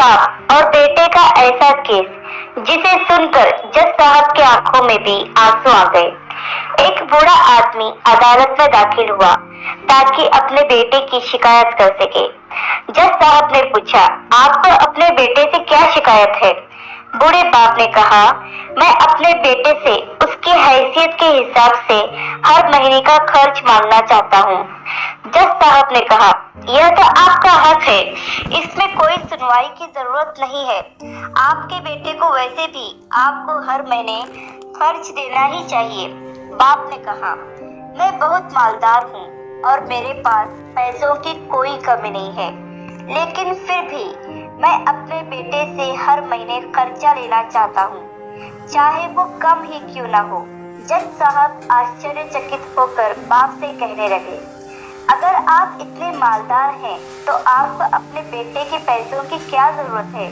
बाप और बेटे का ऐसा केस जिसे सुनकर जज साहब की आंखों में भी आंसू आ गए। एक बूढ़ा आदमी अदालत में दाखिल हुआ ताकि अपने बेटे की शिकायत कर सके। जज साहब ने पूछा, आपको अपने बेटे से क्या शिकायत है? बूढ़े बाप ने कहा, मैं अपने बेटे से उसकी हैसियत के हिसाब से हर महीने का खर्च मांगना चाहता हूँ। जज साहब ने कहा, यह तो आपका हक है, इसमें कोई सुनवाई की जरूरत नहीं है। आपके बेटे को वैसे भी आपको हर महीने खर्च देना ही चाहिए। बाप ने कहा, मैं बहुत मालदार हूँ और मेरे पास पैसों की कोई कमी नहीं है, लेकिन फिर भी मैं अपने बेटे से हर महीने खर्चा लेना चाहता हूँ, चाहे वो कम ही क्यों ना हो। जज साहब आश्चर्यचकित होकर बाप से कहने लगे, अगर आप इतने मालदार हैं तो आपको अपने बेटे के पैसों की क्या जरूरत है?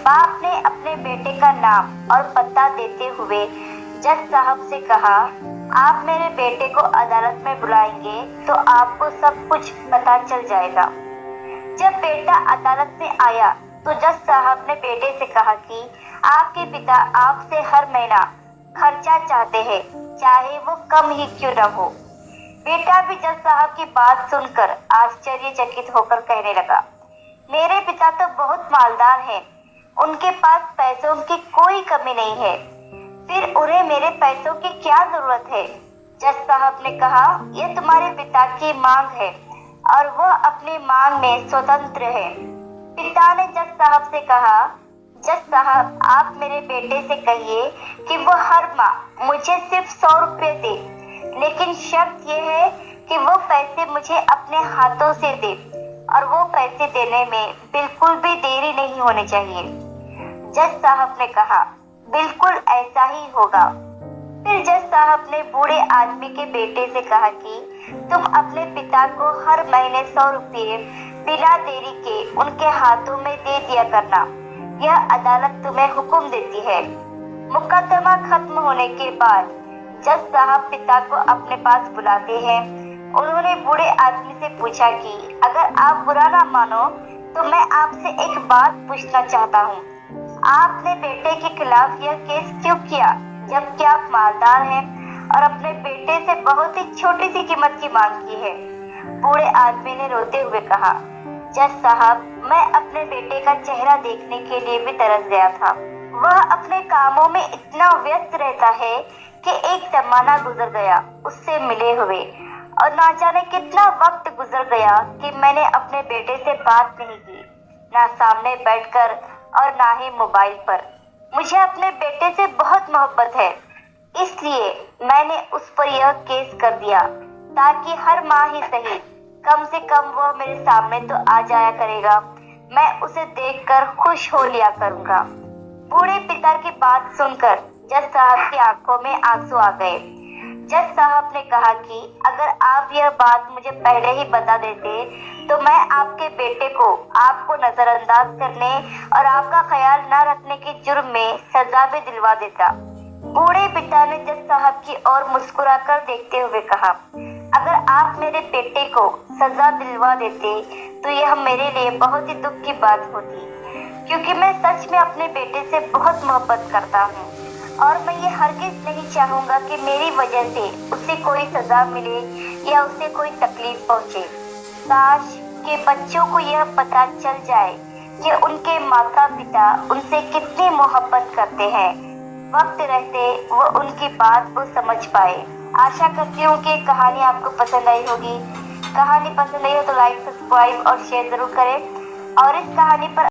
बाप ने अपने बेटे का नाम और पता देते हुए जज साहब से कहा, आप मेरे बेटे को अदालत में बुलाएंगे तो आपको सब कुछ पता चल जाएगा। जब बेटा अदालत में आया तो जज साहब ने बेटे से कहा कि आपके पिता आपसे हर महीना खर्चा चाहते हैं, चाहे वो कम ही क्यों न हो। बेटा भी जज साहब की बात सुनकर आश्चर्यचकित होकर कहने लगा, मेरे पिता तो बहुत मालदार हैं, उनके पास पैसों की कोई कमी नहीं है, फिर उन्हें मेरे पैसों की क्या जरूरत है? जज साहब ने कहा, यह तुम्हारे पिता की मांग है और वह अपनी मांग में स्वतंत्र है। पिता ने जज साहब से कहा, जज साहब आप मेरे बेटे से कहिए कि वो हर माह मुझे सिर्फ 100 रुपये दे, लेकिन शर्त यह है कि वो पैसे मुझे अपने हाथों से दे और वो पैसे देने में बिल्कुल भी देरी नहीं होनी चाहिए। जज साहब ने कहा, बिल्कुल ऐसा ही होगा। फिर जज साहब ने बूढ़े आदमी के बेटे से कहा कि तुम अपने पिता को हर महीने 100 रुपये बिना देरी के उनके हाथों में दे दिया करना, यह अदालत तुम्हें हुक्म देती है। मुकदमा खत्म होने के बाद जज साहब पिता को अपने पास बुलाते हैं। उन्होंने बूढ़े आदमी से पूछा कि अगर आप बुरा ना मानो तो मैं आपसे एक बात पूछना चाहता हूँ, आपने बेटे के खिलाफ यह केस क्यों किया, जबकि आप मालदार हैं और अपने बेटे से बहुत ही छोटी सी कीमत की मांग की है? बूढ़े आदमी ने रोते हुए कहा, जज साहब मैं अपने बेटे का चेहरा देखने के लिए भी तरस गया था। वह अपने कामों में इतना व्यस्त रहता है कि एक जमाना गुजर गया उससे मिले हुए, और ना जाने कितना वक्त गुजर गया कि मैंने अपने बेटे से बात नहीं की, ना सामने बैठकर और ना ही मोबाइल पर। मुझे अपने बेटे से बहुत मोहब्बत है, इसलिए मैंने उस पर यह केस कर दिया ताकि हर माह ही सही कम से कम वह मेरे सामने तो आ जाया करेगा, मैं उसे देखकर खुश हो लिया करूंगा। बूढ़े पिता की बात सुनकर जज साहब की आंखों में आंसू आ गए। जज साहब ने कहा कि अगर आप यह बात मुझे पहले ही बता देते तो मैं आपके बेटे को आपको नजरअंदाज करने और आपका ख्याल न रखने के जुर्म में सजा भी दिलवा देता। बूढ़े पिता ने जज साहब की ओर मुस्कुराकर देखते हुए कहा, अगर आप मेरे बेटे को सजा दिलवा देते तो यह मेरे लिए बहुत ही दुख की बात होती, क्योंकि मैं सच में अपने बेटे से बहुत मोहब्बत करता हूँ और मैं ये हरगिज नहीं चाहूँगा कि मेरी वजह से उसे कोई सजा मिले या उसे कोई तकलीफ पहुँचे। काश के बच्चों को यह पता चल जाए कि उनके माता पिता उनसे कितनी मोहब्बत करते हैं, वक्त रहते वो उनकी बात को समझ पाए। आशा करती हूँ कि कहानी आपको पसंद आई होगी। कहानी पसंद आई हो तो लाइक, सब्सक्राइब और शेयर जरूर करें और इस कहानी पर